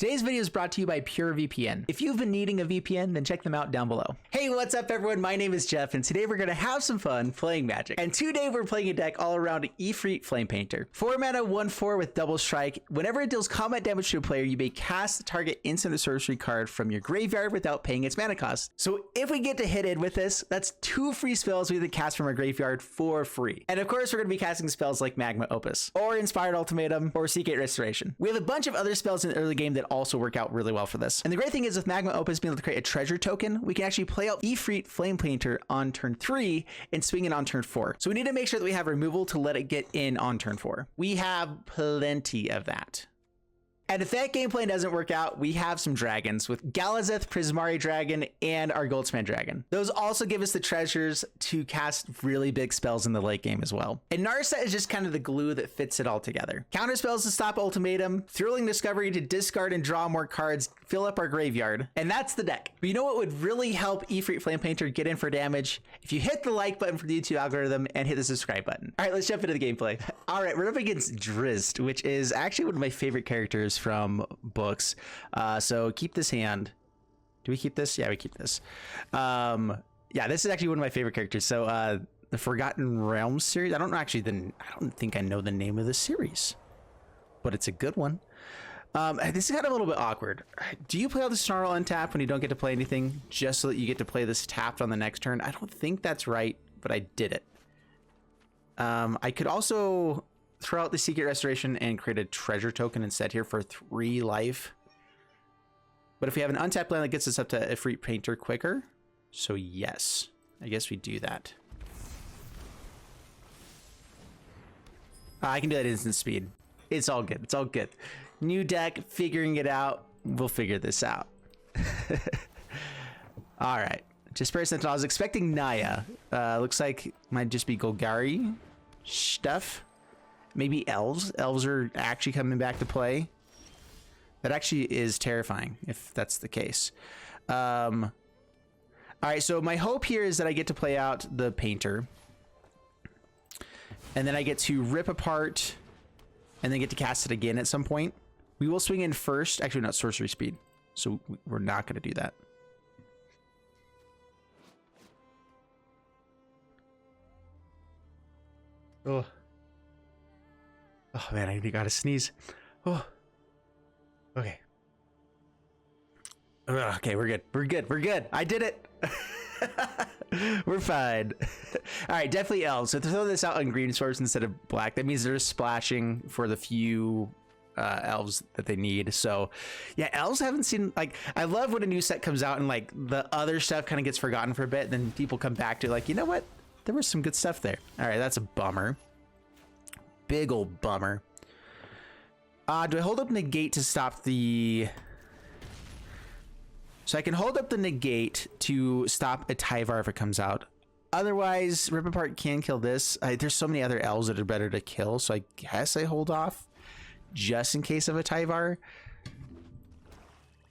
Today's video is brought to you by PureVPN. If you've been needing a VPN, then check them out down below. Hey, what's up everyone? My name is Jeff, and today we're gonna have some fun playing Magic. And today we're playing a deck all around Efreet Flamepainter. 4 mana, 1/4 with double strike. Whenever it deals combat damage to a player, you may cast the target instant or sorcery card from your graveyard without paying its mana cost. So if we get to hit it with this, that's 2 free spells we can cast from our graveyard for free. And of course, we're gonna be casting spells like Magma Opus, or Inspired Ultimatum, or Hengegate Restoration. We have a bunch of other spells in the early game that also work out really well for this. And the great thing is with Magma Opus being able to create a treasure token, we can actually play out Efreet Flamepainter on turn 3 and swing it on turn 4. So we need to make sure that we have removal to let it get in on turn 4. We have plenty of that. And if that game plan doesn't work out, we have some dragons with Galazeth Prismari Dragon and our Goldspan Dragon. Those also give us the treasures to cast really big spells in the late game as well. And Narset is just kind of the glue that fits it all together. Counter spells to stop Ultimatum, Thrilling Discovery to discard and draw more cards, fill up our graveyard, and that's the deck. But you know what would really help Efreet Flamepainter get in for damage? If you hit the like button for the YouTube algorithm and hit the subscribe button. All right, let's jump into the gameplay. All right, we're up against Drizzt, which is actually one of my favorite characters from books. So keep this hand. Do we keep this? Yeah, we keep this. Yeah, this is actually one of my favorite characters. So the Forgotten Realms series. I don't think I know the name of the series, but it's a good one. This is kind of a little bit awkward. Do you play all the Snarl untapped when you don't get to play anything just so that you get to play this tapped on the next turn? I don't think that's right, but I did it. I could also throw out the Secret Restoration and create a treasure token instead here for 3 life. But if we have an untapped land, that gets us up to Efreet Painter quicker. So yes, I guess we do that. I can do that instant speed. It's all good. It's all good. New deck, figuring it out. We'll figure this out. All right. Jeskai Efreet. I was expecting Naya. Looks like might just be Golgari stuff. Maybe elves. Elves are actually coming back to play. That actually is terrifying if that's the case. All right, so my hope here is that I get to play out the painter. And then I get to rip apart and then get to cast it again at some point. We will swing in first. Actually, not sorcery speed. So we're not going to do that. Oh. Oh man, I gotta sneeze. Oh. Okay. Okay, we're good. We're good. We're good. I did it. We're fine. All right, definitely elves. So to throw this out on green source instead of black, that means they're splashing for the few elves that they need. So yeah, elves haven't seen, like, I love when a new set comes out and like the other stuff kind of gets forgotten for a bit. Then people come back to like, you know what? There was some good stuff there. All right, that's a bummer. Big old bummer. Do I hold up Negate to stop the... So I can hold up the Negate to stop a Tyvar if it comes out. Otherwise, Rip Apart can kill this. There's so many other elves that are better to kill, so I guess I hold off just in case of a Tyvar.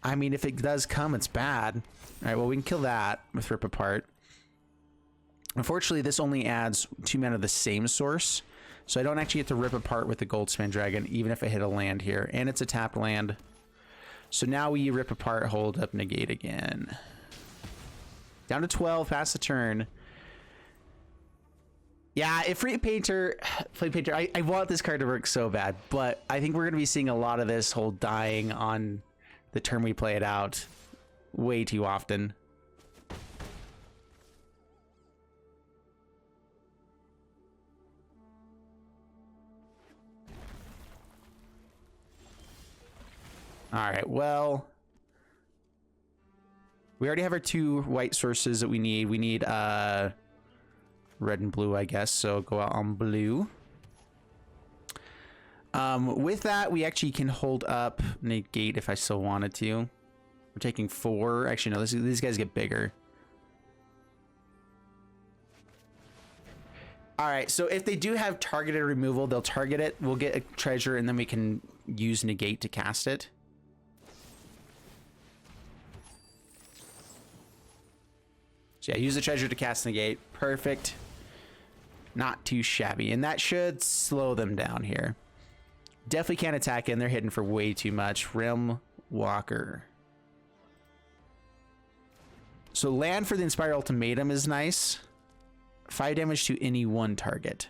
I mean, if it does come, it's bad. All right, well, we can kill that with Rip Apart. Unfortunately, this only adds 2 mana of the same source. So I don't actually get to rip apart with the Goldspan Dragon, even if I hit a land here. And it's a tapped land. So now we rip apart, hold up, negate again. Down to 12, pass the turn. Yeah, Efreet Flamepainter, I want this card to work so bad. But I think we're going to be seeing a lot of this whole dying on the turn we play it out way too often. All right, well, we already have our 2 white sources that we need. We need red and blue, I guess, so go out on blue. With that, we actually can hold up Negate if I still wanted to. We're taking 4. Actually, no, these guys get bigger. All right, so if they do have targeted removal, they'll target it. We'll get a treasure, and then we can use Negate to cast it. So yeah, use the treasure to cast Negate. Perfect. Not too shabby. And that should slow them down here. Definitely can't attack in. They're hidden for way too much. Realm Walker. So land for the Inspired Ultimatum is nice. 5 damage to any one target.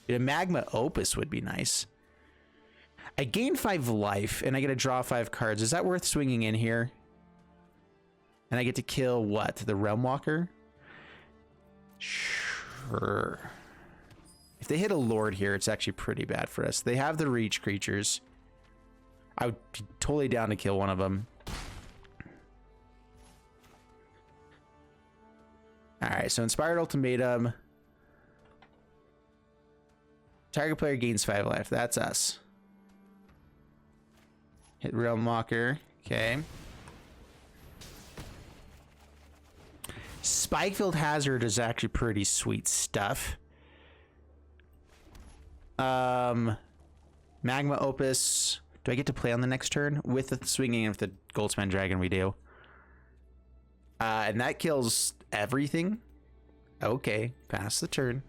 A Magma Opus would be nice. I gain 5 life and I get to draw 5 cards. Is that worth swinging in here? And I get to kill what? The Realm Walker? Sure. If they hit a Lord here, it's actually pretty bad for us. They have the reach creatures. I would be totally down to kill one of them. Alright, so Inspired Ultimatum. Target player gains 5 life. That's us. Hit Realm Walker. Okay. Spikefield Hazard is actually pretty sweet stuff. Magma Opus. Do I get to play on the next turn? With the swinging of the Goldspan Dragon we do. And that kills everything. Okay, pass the turn.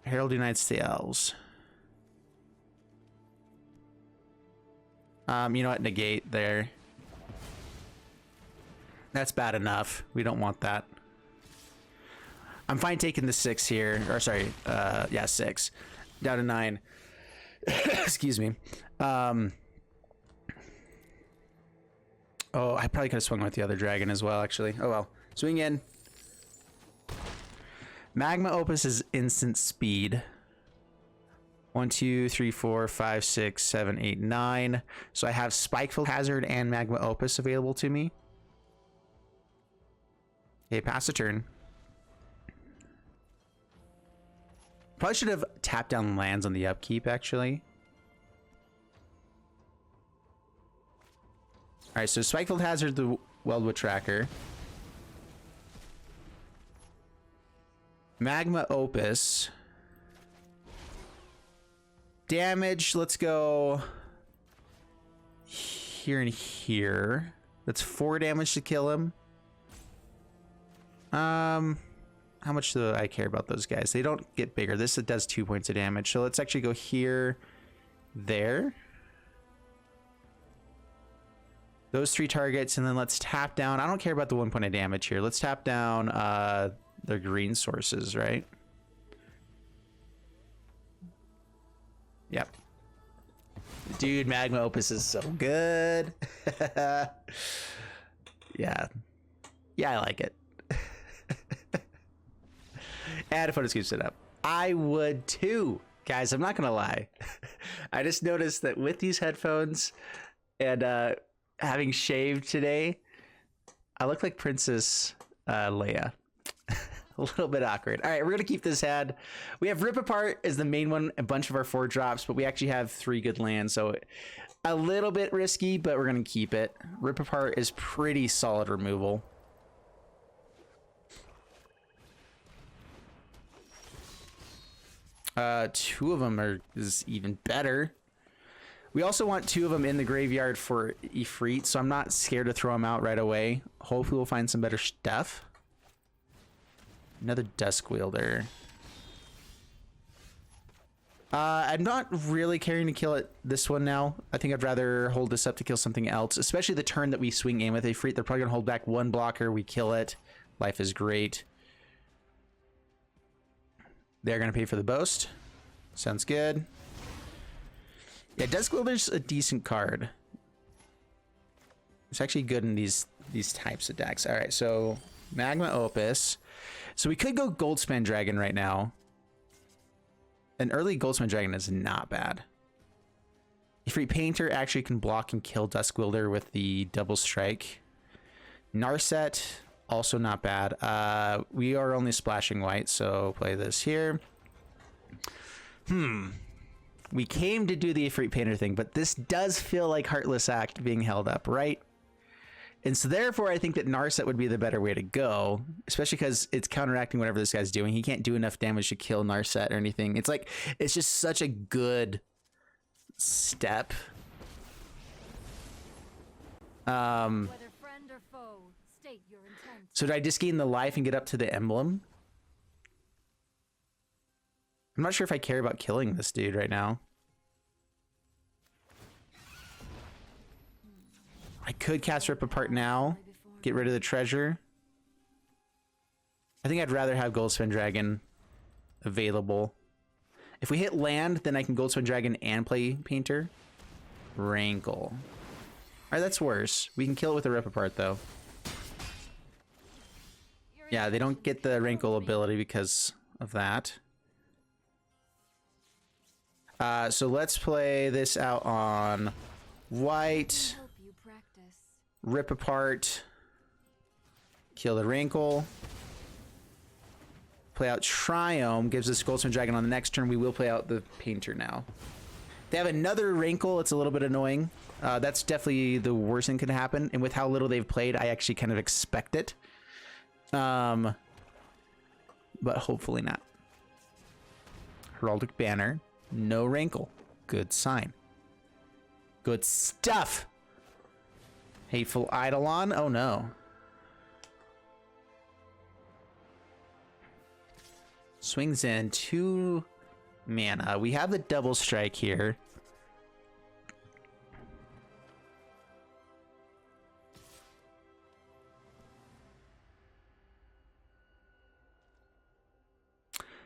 Herald Unites the Elves. You know what? Negate there. That's bad enough. We don't want that. I'm fine taking the 6 here. Or sorry, yeah, 6. Down to 9. Excuse me. Oh, I probably could have swung with the other dragon as well, actually. Oh well. Swing in. Magma Opus is instant speed. 1, 2, 3, 4, 5, 6, 7, 8, 9. So I have Spikefield Hazard and Magma Opus available to me. Okay, pass the turn. Probably should have tapped down lands on the upkeep, actually. Alright, so Spikefield Hazard, the Weldwood Tracker. Magma Opus. Damage, let's go here and here. That's 4 damage to kill him. How much do I care about those guys? They don't get bigger. This does 2 points of damage. So let's actually go here, there. Those 3 targets, and then let's tap down. I don't care about the 1 point of damage here. Let's tap down their green sources, right? Yep. Dude, Magma Opus is so good. Yeah. Yeah, I like it. And if I just keep it up, I would too. Guys, I'm not gonna lie. I just noticed that with these headphones and having shaved today, I look like Princess Leia. A little bit awkward. All right, we're gonna keep this head. We have Rip Apart as the main one, a bunch of our 4 drops, but we actually have 3 good lands, so a little bit risky, but we're gonna keep it. Rip Apart is pretty solid removal. Two of them is even better. We also want 2 of them in the graveyard for Efreet, so I'm not scared to throw them out right away. Hopefully we'll find some better stuff. Another Dusk Wielder. I'm not really caring to kill it this one now. I think I'd rather hold this up to kill something else, especially the turn that we swing in with Efreet. They're probably going to hold back 1 blocker. We kill it. Life is great. They're going to pay for the boast. Sounds good. Yeah, Dusk Wielder's a decent card. It's actually good in these types of decks. All right, so Magma Opus. So we could go Goldspan Dragon right now. An early Goldspan Dragon is not bad. Efreet Painter actually can block and kill Dusk Wielder with the double strike. Narset, also not bad. We are only splashing white, so play this here. We came to do the Efreet Painter thing, but this does feel like Heartless Act being held up, right? And so therefore, I think that Narset would be the better way to go, especially because it's counteracting whatever this guy's doing. He can't do enough damage to kill Narset or anything. It's like, it's just such a good step. Whether friend or foe, state your intent. So did I just gain the life and get up to the emblem? I'm not sure if I care about killing this dude right now. I could cast Rip Apart now, get rid of the treasure. I think I'd rather have Goldspan Dragon available. If we hit land, then I can Goldspan Dragon and play Painter. Rankle. Alright, that's worse. We can kill it with a Rip Apart though. Yeah, they don't get the Rankle ability because of that. So let's play this out on white. Rip Apart. Kill the Rankle. Play out Triome. Gives us Goldspan Dragon on the next turn. We will play out the Painter now. They have another Rankle. It's a little bit annoying. That's definitely the worst thing could happen. And with how little they've played, I actually kind of expect it. But hopefully not. Heraldic Banner. No Rankle. Good sign. Good stuff. Hateful Eidolon. Oh no. Swings in 2 mana. We have the double strike here.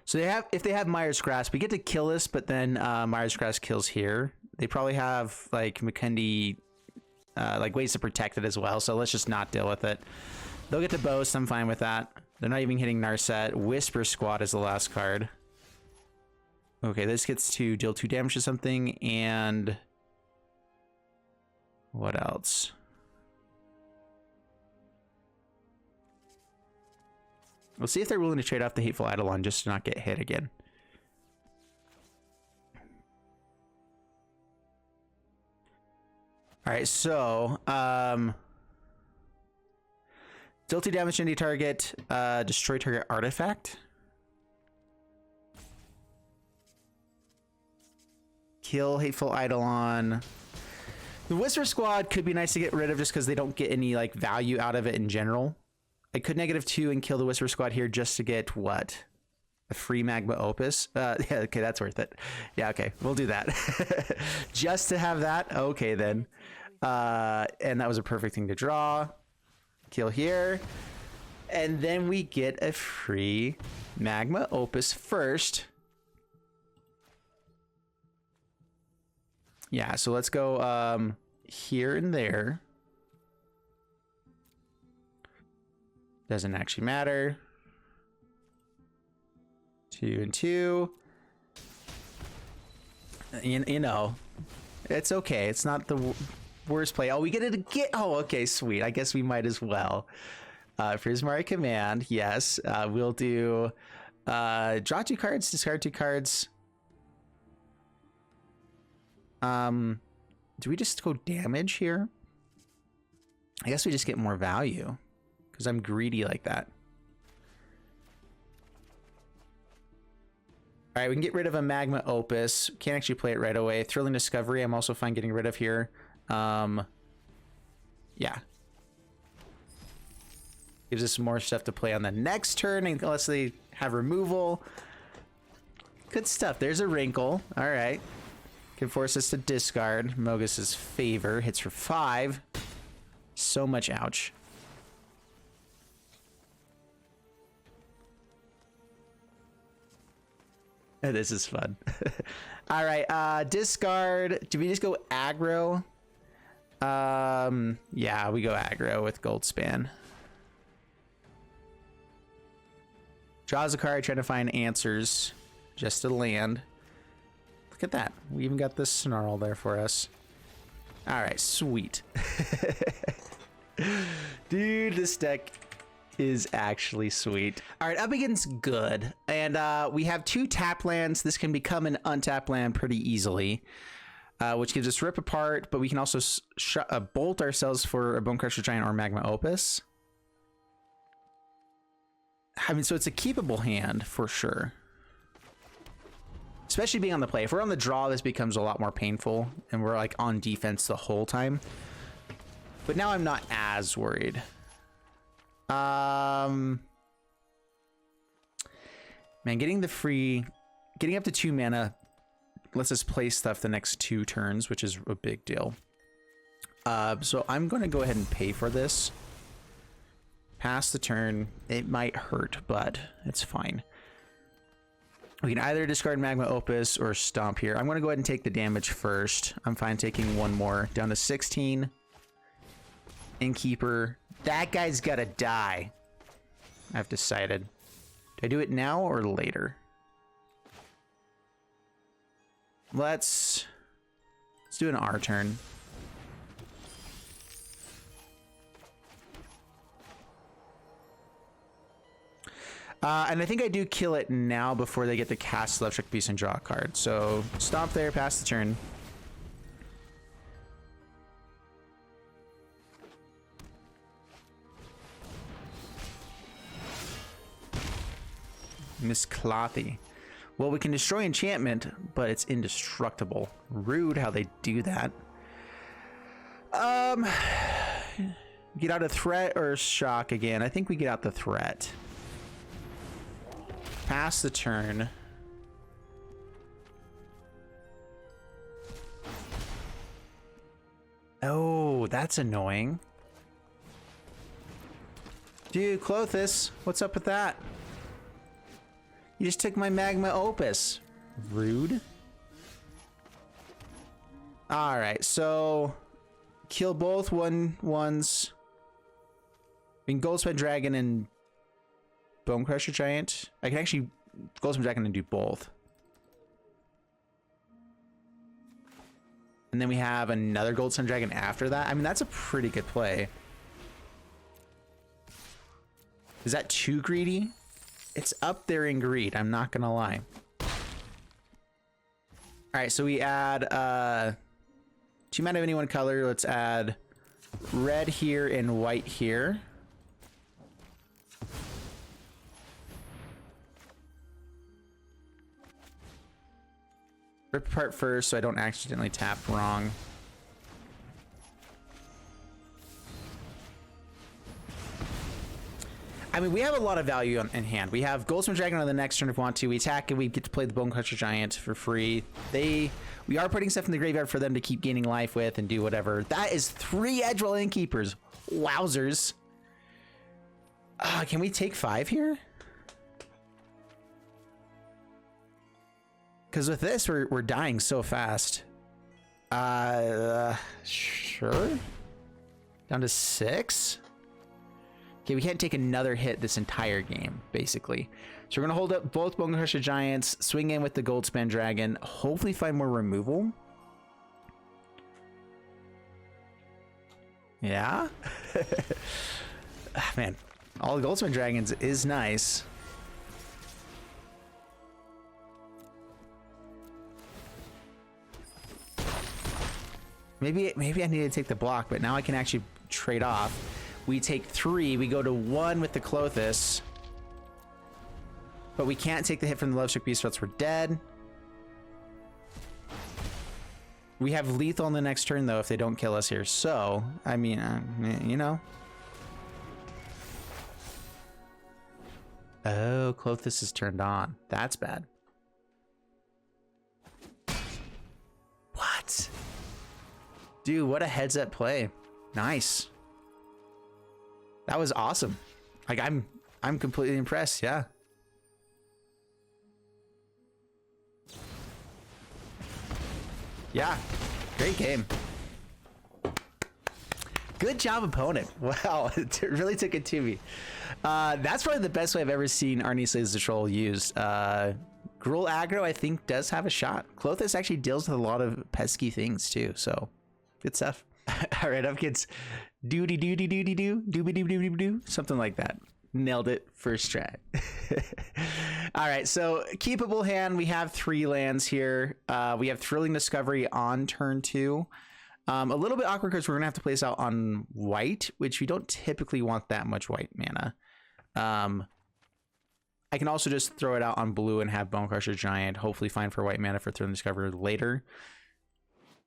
So they have, if they have Mire's Grasp, we get to kill this, but then Mire's Grasp kills here. They probably have like Mikundi, like ways to protect it as well. So let's just not deal with it. They'll get to boast. I'm fine with that. They're not even hitting Narset. Whisper Squad is the last card. Okay, this gets to deal 2 damage to something, and what else? We'll see if they're willing to trade off the Hateful Eidolon just to not get hit again. All right, so deal 2 damage to any target, destroy target artifact. Kill Hateful Eidolon. The Whisper Squad could be nice to get rid of just because they don't get any like value out of it in general. I could -2 and kill the Whisper Squad here just to get what? A free Magma Opus? Yeah, okay, that's worth it. Yeah, okay, we'll do that. Just to have that? Okay, then. And that was a perfect thing to draw. Kill here. And then we get a free Magma Opus first. Yeah, so let's go here and there. Doesn't actually matter. 2 and 2. You know, it's okay. It's not the worst play. Oh, we get it again. Oh, okay, sweet. I guess we might as well. Prismari Command. Yes. We'll do draw 2 cards, discard 2 cards. Do we just go damage here? I guess we just get more value. Because I'm greedy like that. All right, we can get rid of a Magma Opus. Can't actually play it right away. Thrilling Discovery, I'm also fine getting rid of here. Yeah. Gives us some more stuff to play on the next turn, unless they have removal. Good stuff. There's a Wrinkle. All right. Can force us to discard. Mogus's Favor hits for 5. So much ouch. This is fun. All right, discard. Do we just go aggro? Yeah, we go aggro with Goldspan. Draws a card, trying to find answers just to land. Look at that. We even got this Snarl there for us. All right, sweet. Dude, this deck is actually sweet. All right, up against good. And we have 2 tap lands. This can become an untapped land pretty easily, which gives us Rip Apart, but we can also bolt ourselves for a Bonecrusher Giant or Magma Opus. I mean, so it's a keepable hand for sure. Especially being on the play. If we're on the draw, this becomes a lot more painful, and we're like on defense the whole time. But now I'm not as worried. Man, getting the free getting up to 2 mana lets us play stuff the next 2 turns, which is a big deal. So I'm going to go ahead and pay for this. Pass the turn. It might hurt, but it's fine. We can either discard Magma Opus or Stomp here. I'm going to go ahead and take the damage first. I'm fine taking 1 more. Down to 16. Innkeeper. That guy's got to die. I've decided. Do I do it now or later? Let's do an R turn. And I think I do kill it now before they get to cast Electric Beast and draw a card. So stop there, pass the turn. Miss Clothy. Well, we can destroy enchantment, but it's indestructible. Rude how they do that. Get out a threat or shock again. I think we get out the threat. Pass the turn. Oh, that's annoying. Dude, Clothis, what's up with that? You just took my Magma Opus. Rude. All right, so kill both ones. We can Goldspan Dragon and Bonecrusher Giant. I can actually Goldspan Dragon and do both. And then we have another Goldspan Dragon after that. I mean, that's a pretty good play. Is that too greedy? It's up there in greed, I'm not gonna lie. All right, so we add 2 mana of any one color. Let's add red here and white here. Rip apart first so I don't accidentally tap wrong. I mean, we have a lot of value in hand. We have Goldspan Dragon on the next turn if we want to. We attack and we get to play the Bonecrusher Giant for free. We are putting stuff in the graveyard for them to keep gaining life with and do whatever. That is 3 Edgewell Innkeepers. Wowzers. Can we take 5 here? Because with this, we're dying so fast. Sure. Down to 6. Okay, we can't take another hit this entire game, basically. So we're gonna hold up both Bonecrusher Giants, swing in with the Goldspan Dragon, hopefully find more removal. Yeah. Man, all the Goldspan Dragons is nice. Maybe I need to take the block, but now I can actually trade off. We take 3, we go to 1 with the Clothis. But we can't take the hit from the Lovestruck Beast, or else we're dead. We have lethal on the next turn, though, if they don't kill us here. So, I mean, you know. Oh, Clothis is turned on. That's bad. What? Dude, what a heads-up play. Nice. That was awesome. Like, I'm completely impressed, yeah. Yeah, great game. Good job, opponent. Wow, it really took it to me. That's probably the best way I've ever seen Arnie Slays the Troll used. Gruul aggro, I think, does have a shot. Clothis actually deals with a lot of pesky things, too, so good stuff. All right, up, kids. Doody doody doody doo, dooby doo doo doo, something like that. Nailed it first try. All right, so keepable hand. We have 3 lands here. We have Thrilling Discovery on turn 2. A little bit awkward because we're gonna have to place out on white, which we don't typically want that much white mana. I can also just throw it out on blue and have Bonecrusher Giant. Hopefully, find for white mana for Thrilling Discovery later.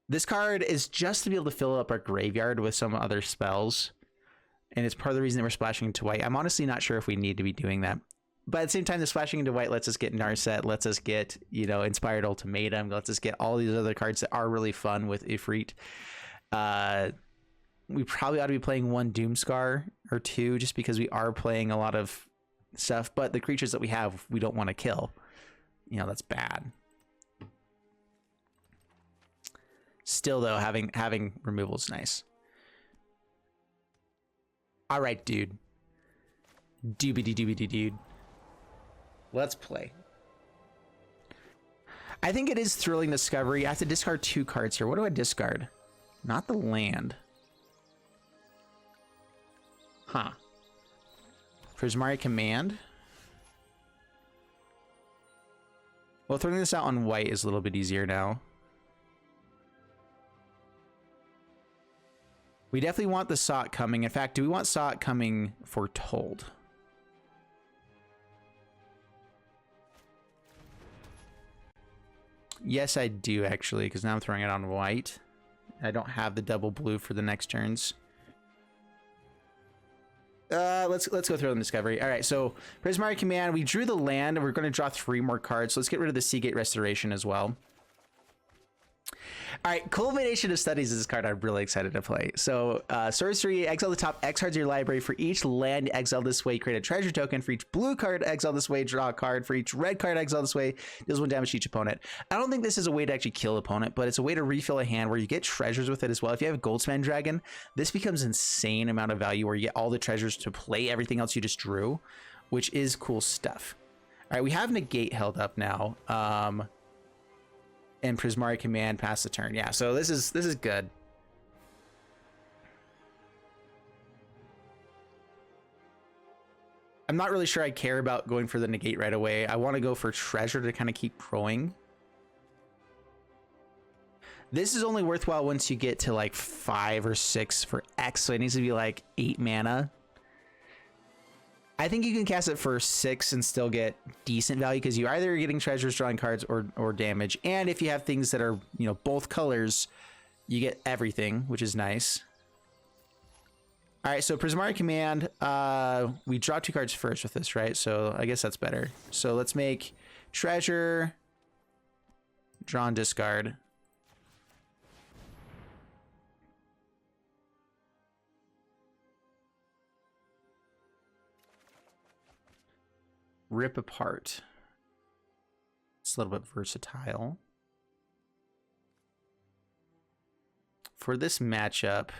This card is just to be able to fill up our graveyard with some other spells. And it's part of the reason that we're splashing into white. I'm honestly not sure if we need to be doing that. But at the same time, the splashing into white lets us get Narset, lets us get, you know, Inspired Ultimatum, lets us get all these other cards that are really fun with Efreet. We probably ought to be playing one Doomscar or two just because we are playing a lot of stuff, but the creatures that we have, we don't want to kill. You know, that's bad. Still, though, having removal is nice. All right, dude. Doobity-doobity, dude. Let's play. I think it is thrilling discovery. I have to discard 2 cards here. What do I discard? Not the land. Huh. Prismari Command. Well, throwing this out on white is a little bit easier now. We definitely want the Sot coming. In fact, do we want Sot coming foretold? Yes, I do actually, because now I'm throwing it on white. I don't have the double blue for the next turns. Let's go through the discovery. All right, so Prismari Command, we drew the land, and we're going to draw 3 more cards. So let's get rid of the Seagate Restoration as well. All right, Culmination of Studies is this card I'm really excited to play. So sorcery, exile the top X cards of your library. For each land exile this way, create a treasure token. For each blue card exile this way, draw a card. For each red card exile this way, deals 1 damage to each opponent. I don't think this is a way to actually kill opponent, but it's a way to refill a hand where you get treasures with it as well. If you have Goldspan Dragon, this becomes insane amount of value where you get all the treasures to play everything else you just drew, which is cool stuff. All right, we have Negate held up now. And Prismari Command pass the turn. Yeah, so this is good. I'm not really sure I care about going for the Negate right away. I want to go for Treasure to kind of keep growing. This is only worthwhile once you get to like 5 or 6 for X, so it needs to be like 8 mana. I think you can cast it for 6 and still get decent value because you're either getting treasures, drawing cards, or damage. And if you have things that are, you know, both colors, you get everything, which is nice. All right, so Prismari Command, we draw 2 cards first with this, right? So I guess that's better. So let's make treasure, draw and discard. Rip apart. It's a little bit versatile. For this matchup,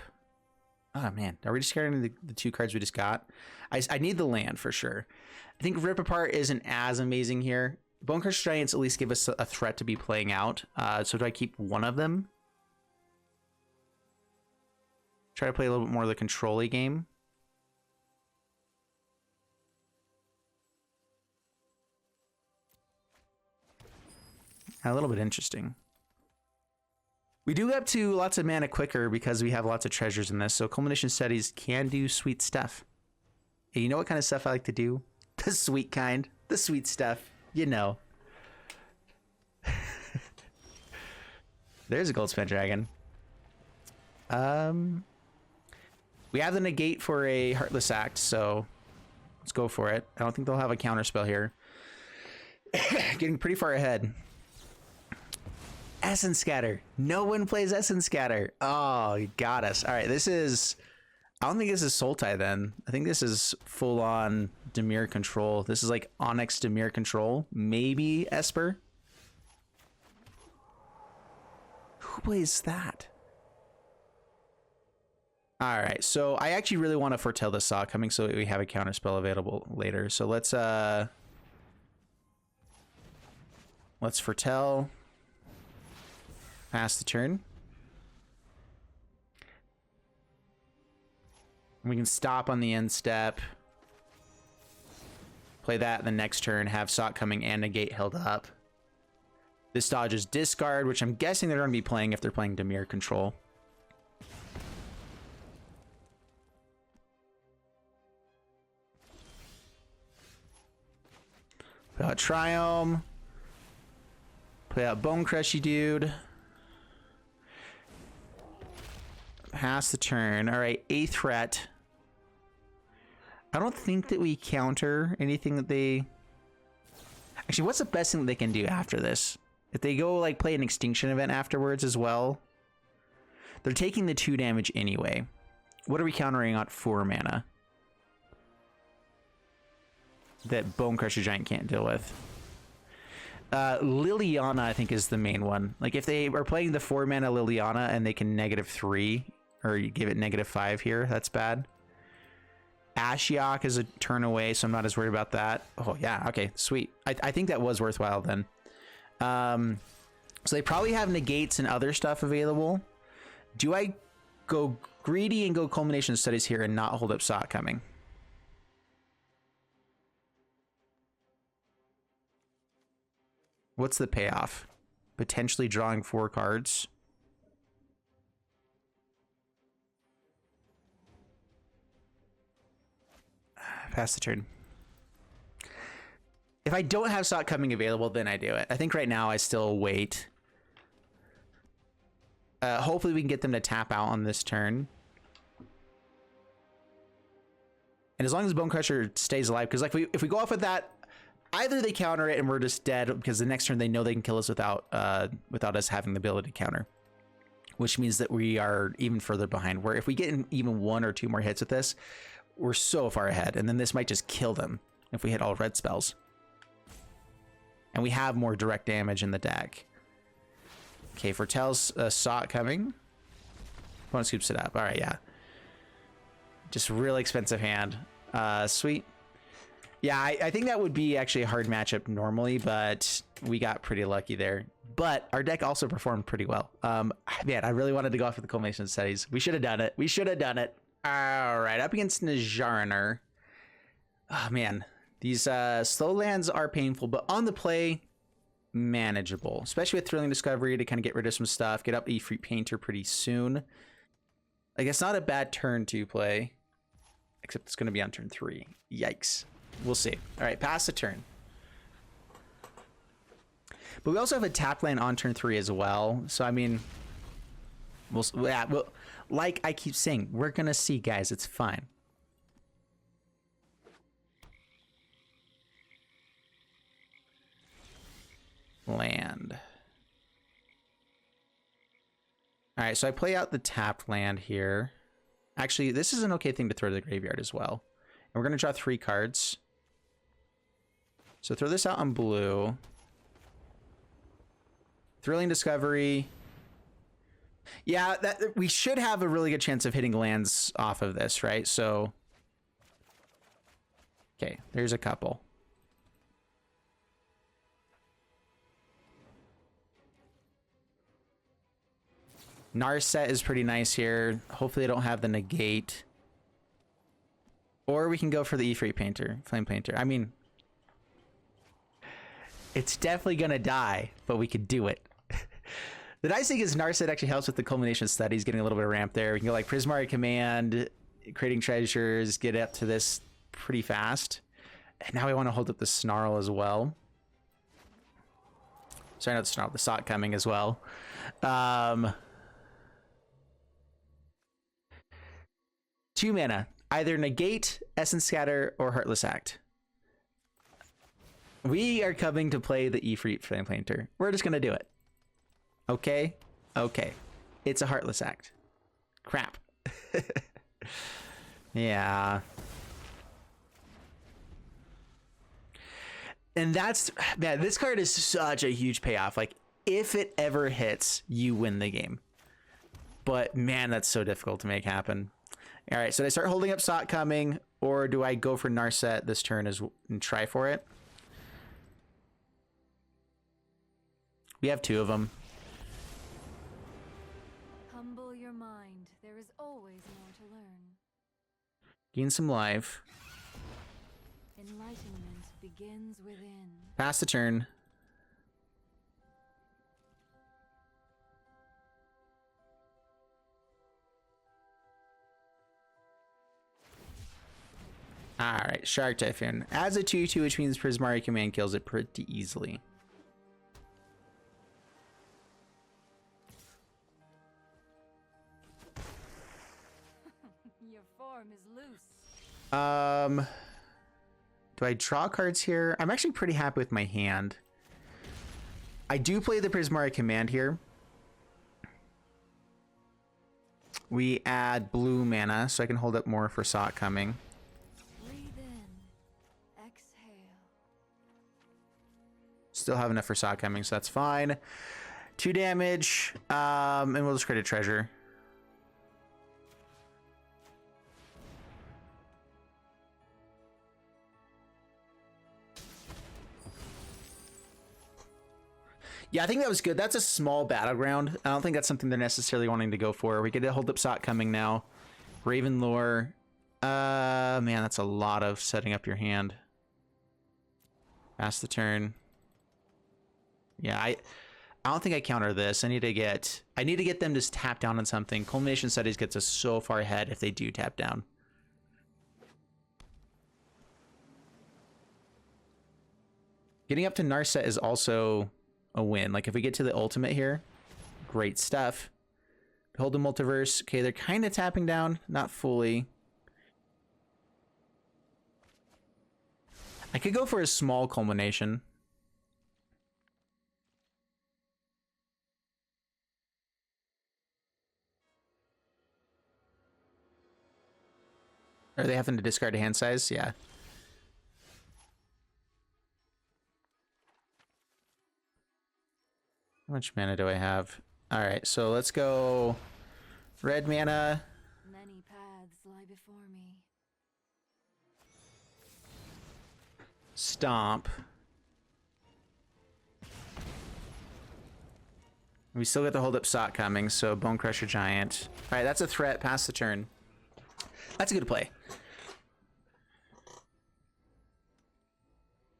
oh man, are we discarding the 2 cards we just got? I need the land for sure. I think Rip Apart isn't as amazing here. Bonecrusher Giants at least give us a threat to be playing out. So do I keep one of them? Try to play a little bit more of the control-y game. A little bit interesting. We do go up to lots of mana quicker because we have lots of treasures in this, so Culmination Studies can do sweet stuff. Hey, you know what kind of stuff I like to do? The sweet kind. The sweet stuff. You know. There's a Goldspan Dragon. We have the Negate for a Heartless Act, so let's go for it. I don't think they'll have a counter spell here. Getting pretty far ahead. Essence Scatter. No one plays Essence Scatter. Oh, you got us. All right, this is... I don't think this is Sultai then. I think this is full-on Dimir Control. This is like Onyx Dimir Control. Maybe Esper. Who plays that? All right, so I actually really want to foretell the Saw coming so that we have a counterspell available later. So let's foretell. Pass the turn. We can stop on the end step. Play that the next turn. Have Sot coming and Negate held up. This dodges discard, which I'm guessing they're going to be playing if they're playing Dimir Control. Play out Triome. Play out Bonecrusher dude. Pass the turn. All right, 8th threat. I don't think that we counter anything that they Actually, what's the best thing they can do after this? If they go like play an extinction event afterwards as well, they're taking the 2 damage anyway. What are we countering on 4 mana that Bonecrusher Giant can't deal with? Liliana, I think, is the main one. Like, if they are playing the 4 mana Liliana and they can -3, or you give it -5 here, that's bad. Ashiok is a turn away, so I'm not as worried about that. Oh, yeah, okay, sweet. I think that was worthwhile then. So they probably have negates and other stuff available. Do I go greedy and go Culmination of Studies here and not hold up Sot coming? What's the payoff? Potentially drawing 4 cards. Pass the turn. If I don't have Sot coming available, then I do it. I think right now I still wait. Hopefully we can get them to tap out on this turn. And as long as Bonecrusher stays alive, because like if we go off with that, either they counter it and we're just dead, because the next turn they know they can kill us without us having the ability to counter, which means that we are even further behind. Where if we get in even 1 or 2 more hits with this, we're so far ahead, and then this might just kill them if we hit all red spells. And we have more direct damage in the deck. Okay, foretells a Sot coming. Opponent scoops it up. All right, yeah. Just really expensive hand. Sweet. Yeah, I think that would be actually a hard matchup normally, but we got pretty lucky there. But our deck also performed pretty well. Man, I really wanted to go off with the Culmination Studies. We should have done it. We should have done it. All right, up against Najarnar. Oh, man. These slow lands are painful, but on the play, manageable. Especially with Thrilling Discovery to kind of get rid of some stuff. Get up Efreet Painter pretty soon. Like, it's not a bad turn to play. Except it's going to be on turn 3. Yikes. We'll see. All right, pass the turn. But we also have a tap land on turn 3 as well. So, I mean, we'll like I keep saying, we're going to see, guys. It's fine. Land. All right, so I play out the tapped land here. Actually, this is an okay thing to throw to the graveyard as well. And we're going to draw 3 cards. So throw this out on blue. Thrilling Discovery. Yeah, we should have a really good chance of hitting lands off of this, right? So, okay, there's a couple. Narset is pretty nice here. Hopefully they don't have the negate. Or we can go for the Efreet Flamepainter. I mean, it's definitely gonna die, but we could do it. The nice thing is Narset actually helps with the Culmination Studies, getting a little bit of ramp there. We can go like Prismari Command, creating treasures, get up to this pretty fast. And now we want to hold up the Snarl as well. Sorry, not the Snarl, the Sot coming as well. 2 mana, either negate, Essence Scatter, or Heartless Act. We are coming to play the Efreet Flamepainter. We're just gonna do it. Okay? Okay. It's a Heartless Act. Crap. Yeah. And that's, man, this card is such a huge payoff. Like, if it ever hits, you win the game. But man, that's so difficult to make happen. All right, so do I start holding up Sot coming, or do I go for Narset this turn and try for it? We have 2 of them. Humble your mind. There is always more to learn. Gain some life. Enlightenment begins within. Pass the turn. Alright, Shark Typhoon. Adds a 2/2, which means Prismari Command kills it pretty easily. Your form is loose. Do I draw cards here? I'm actually pretty happy with my hand. I do play the Prismari Command here. We add blue mana, so I can hold up more for Sot coming. Breathe in. Exhale. Still have enough for Sot coming, so that's fine. 2 damage, and we'll just create a treasure. Yeah, I think that was good. That's a small battleground. I don't think that's something they're necessarily wanting to go for. We get a hold up Sot coming now. Raven Lore. Man, that's a lot of setting up your hand. Pass the turn. Yeah, I don't think I counter this. I need to get them to tap down on something. Culmination of Studies gets us so far ahead if they do tap down. Getting up to Narset is also a win. Like if we get to the ultimate here, great stuff. Hold the multiverse. Okay, they're kind of tapping down, not fully. I could go for a small culmination. Are they having to discard a hand size? Yeah. How much mana do I have? All right, so let's go red mana. Many paths lie before me. Stomp. We still got the hold up Sot coming, so Bonecrusher Giant. All right, that's a threat. Pass the turn. That's a good play.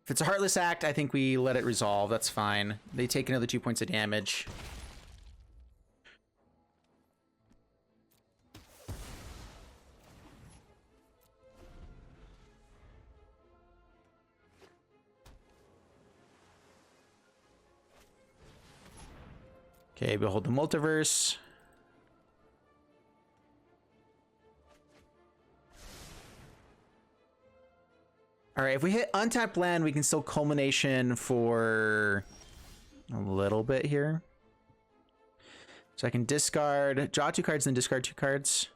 If it's a Heartless Act, I think we let it resolve. That's fine. They take another 2 points of damage. Okay, behold the multiverse. All right, if we hit untapped land, we can still culmination for a little bit here. So I can discard, draw 2 cards, then discard 2 cards.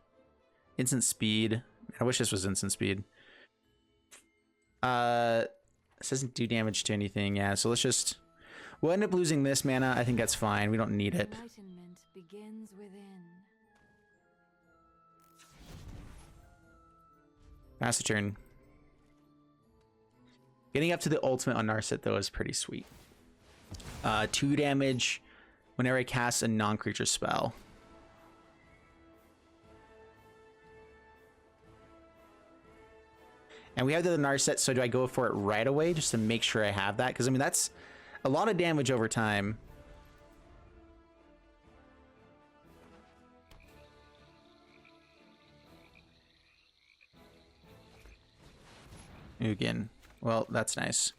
Instant speed. I wish this was instant speed. This doesn't do damage to anything. Yeah, so we'll end up losing this mana. I think that's fine. We don't need it. Enlightenment begins within. Pass the turn. Getting up to the ultimate on Narset, though, is pretty sweet. 2 damage whenever I cast a non-creature spell. And we have the Narset, so do I go for it right away just to make sure I have that? Because, I mean, that's a lot of damage over time. Ugin. Well, that's nice.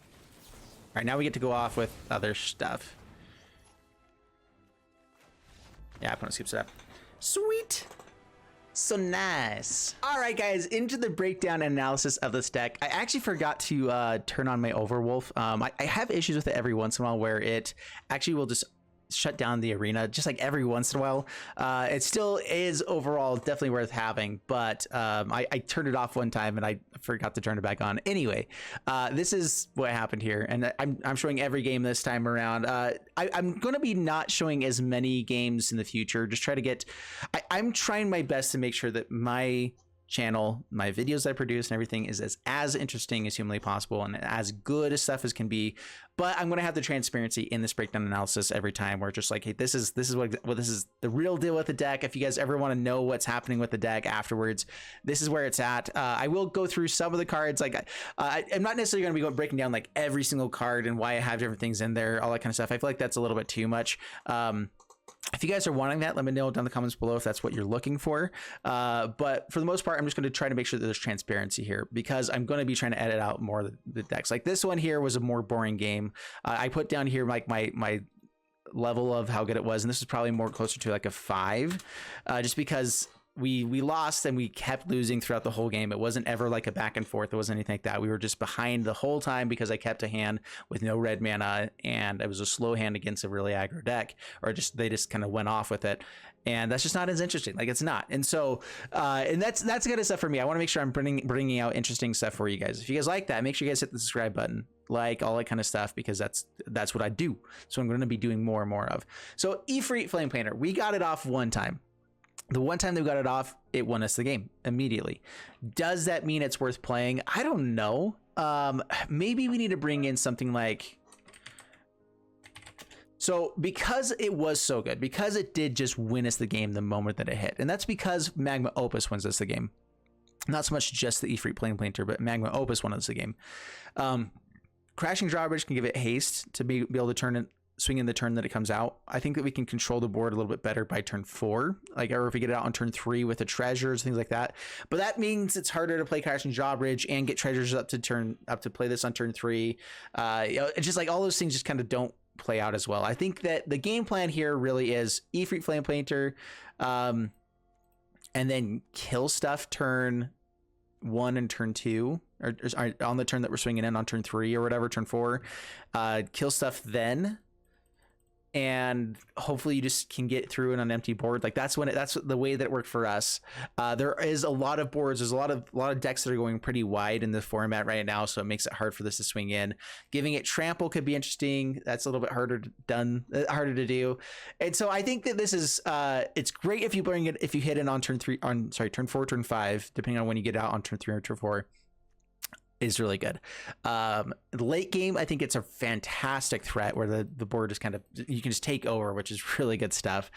All right, now we get to go off with other stuff. Yeah, opponent skips it up. Sweet. So nice. All right, guys, into the breakdown and analysis of this deck. I actually forgot to turn on my Overwolf. I have issues with it every once in a while where it actually will just shut down the arena just like every once in a while. It still is overall definitely worth having, but I turned it off one time and I forgot to turn it back on. Anyway, this is what happened here, and I'm showing every game this time around. I'm going to be not showing as many games in the future. Just try to get, I'm trying my best to make sure that my channel, my videos I produce and everything is as interesting as humanly possible and as good as stuff as can be. But I'm going to have the transparency in this breakdown analysis every time where it's just like, hey, this is what this is the real deal with the deck. If you guys ever want to know what's happening with the deck afterwards, this is where it's at. I will go through some of the cards. Like I'm not necessarily going to be breaking down like every single card and why I have different things in there, all that kind of stuff. I feel like that's a little bit too much. If you guys are wanting that, let me know down in the comments below if that's what you're looking for. But for the most part, I'm just going to try to make sure that there's transparency here because I'm going to be trying to edit out more of the decks. Like this one here was a more boring game. I put down here like my level of how good it was, and this is probably more closer to like a 5, just because we lost and we kept losing throughout the whole game. It wasn't ever like a back and forth. It wasn't anything like that. We were just behind the whole time because I kept a hand with no red mana, and it was a slow hand against a really aggro deck, or they just kind of went off with it. And that's just not as interesting. Like, it's not. And so, and that's the kind of stuff for me. I want to make sure I'm bringing out interesting stuff for you guys. If you guys like that, make sure you guys hit the subscribe button, like all that kind of stuff, because that's what I do. So I'm going to be doing more and more of. So Efreet Flamepainter, we got it off one time. The one time they got it off, it won us the game immediately. Does that mean it's worth playing? I don't know. Maybe we need to bring in something like... So because it was so good, because it did just win us the game the moment that it hit, and that's because Magma Opus wins us the game. Not so much just the Efreet Flamepainter, but Magma Opus won us the game. Crashing Drawbridge can give it haste to be able to swing in the turn that it comes out. I think that we can control the board a little bit better by turn 4, like, or if we get it out on turn 3 with the treasures, things like that. But that means it's harder to play Crashing Drawbridge and get treasures up to play this on turn 3. It's just like all those things just kind of don't play out as well. I think that the game plan here really is Efreet Flamepainter, and then kill stuff turn 1 and turn 2, or on the turn that we're swinging in on turn 3 or whatever, turn 4, kill stuff then, and hopefully you just can get through it on an empty board. Like, that's the way that it worked for us. There is a lot of boards. There's a lot of decks that are going pretty wide in the format right now, so it makes it hard for this to swing in. Giving it trample could be interesting. That's a little bit harder to do. And so I think that this is it's great if you hit it on turn 4, turn 5, depending on when you get out on turn 3 or turn 4. Is really good. The late game, I think it's a fantastic threat where the board is you can just take over, which is really good stuff.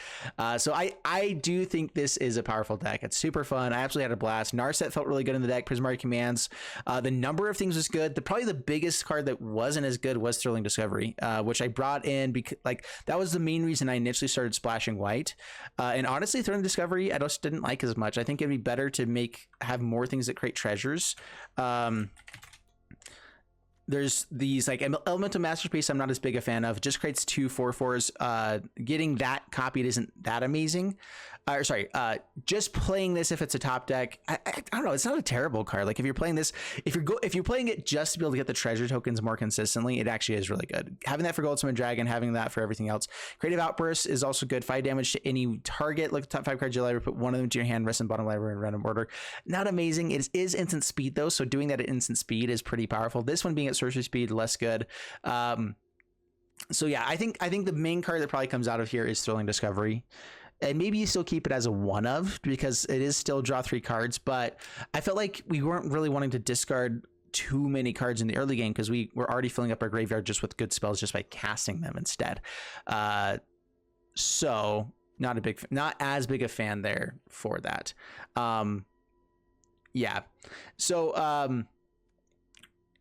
So I do think this is a powerful deck. It's super fun. I absolutely had a blast. Narset felt really good in the deck. Prismari Commands. The number of things was good. Probably the biggest card that wasn't as good was Thrilling Discovery, which I brought in because that was the main reason I initially started splashing white. And honestly, Thrilling Discovery, I just didn't like as much. I think it'd be better to have more things that create treasures. There's these like Elemental Masterpiece I'm not as big a fan of. It just creates 2 4/4s. Getting that copied isn't that amazing. Just playing this if it's a top deck, I don't know, it's not a terrible card. Like, if you're playing this, if you're playing it just to be able to get the treasure tokens more consistently, it actually is really good. Having that for Goldspan Dragon, having that for everything else. Creative Outburst is also good. 5 damage to any target. Look at the top 5 cards of your library, put one of them to your hand, rest in bottom library in random order. Not amazing. It is instant speed though, so doing that at instant speed is pretty powerful. This one being at sorcery speed, less good. So yeah, I think the main card that probably comes out of here is Thrilling Discovery. And maybe you still keep it as a one of, because it is still draw 3 cards, but I felt like we weren't really wanting to discard too many cards in the early game because we were already filling up our graveyard just with good spells just by casting them instead. So not as big a fan there for that. Yeah. So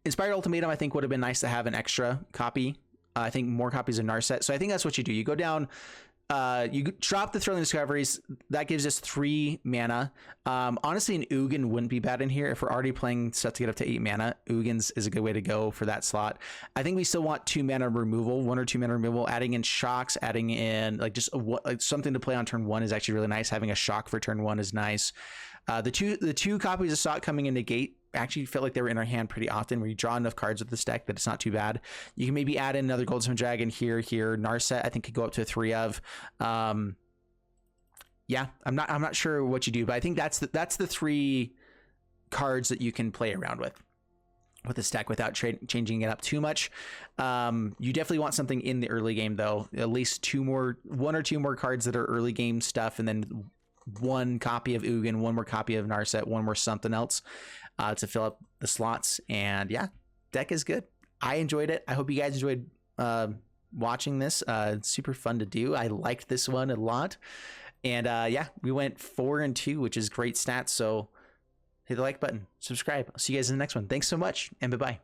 Inspired Ultimatum, I think, would have been nice to have an extra copy. I think more copies of Narset. So I think that's what you do. You go down, you drop the Thrilling Discoveries. That gives us 3 mana. Honestly, an Ugin wouldn't be bad in here. If we're already playing stuff to get up to 8 mana, Ugins is a good way to go for that slot. I think we still want 2 mana removal, 1 or 2 mana removal. Adding in shocks, adding in something to play on turn 1 is actually really nice. Having a shock for turn 1 is nice. The two copies of Shock coming in Negate actually felt like they were in our hand pretty often, where you draw enough cards with this deck that it's not too bad. You can maybe add in another Goldspan Dragon here. Narset, I think, could go up to 3 of. Yeah, I'm not sure what you do, but I think that's the 3 cards that you can play around with this deck without changing it up too much. You definitely want something in the early game though. At least 1 or 2 more cards that are early game stuff, and then 1 copy of Ugin, 1 more copy of Narset, 1 more something else to fill up the slots. And yeah, deck is good. I enjoyed it. I hope you guys enjoyed watching this. It's super fun to do. I liked this one a lot. And yeah, we went 4-2, which is great stats. So hit the like button, subscribe. I'll see you guys in the next one. Thanks so much, and bye-bye.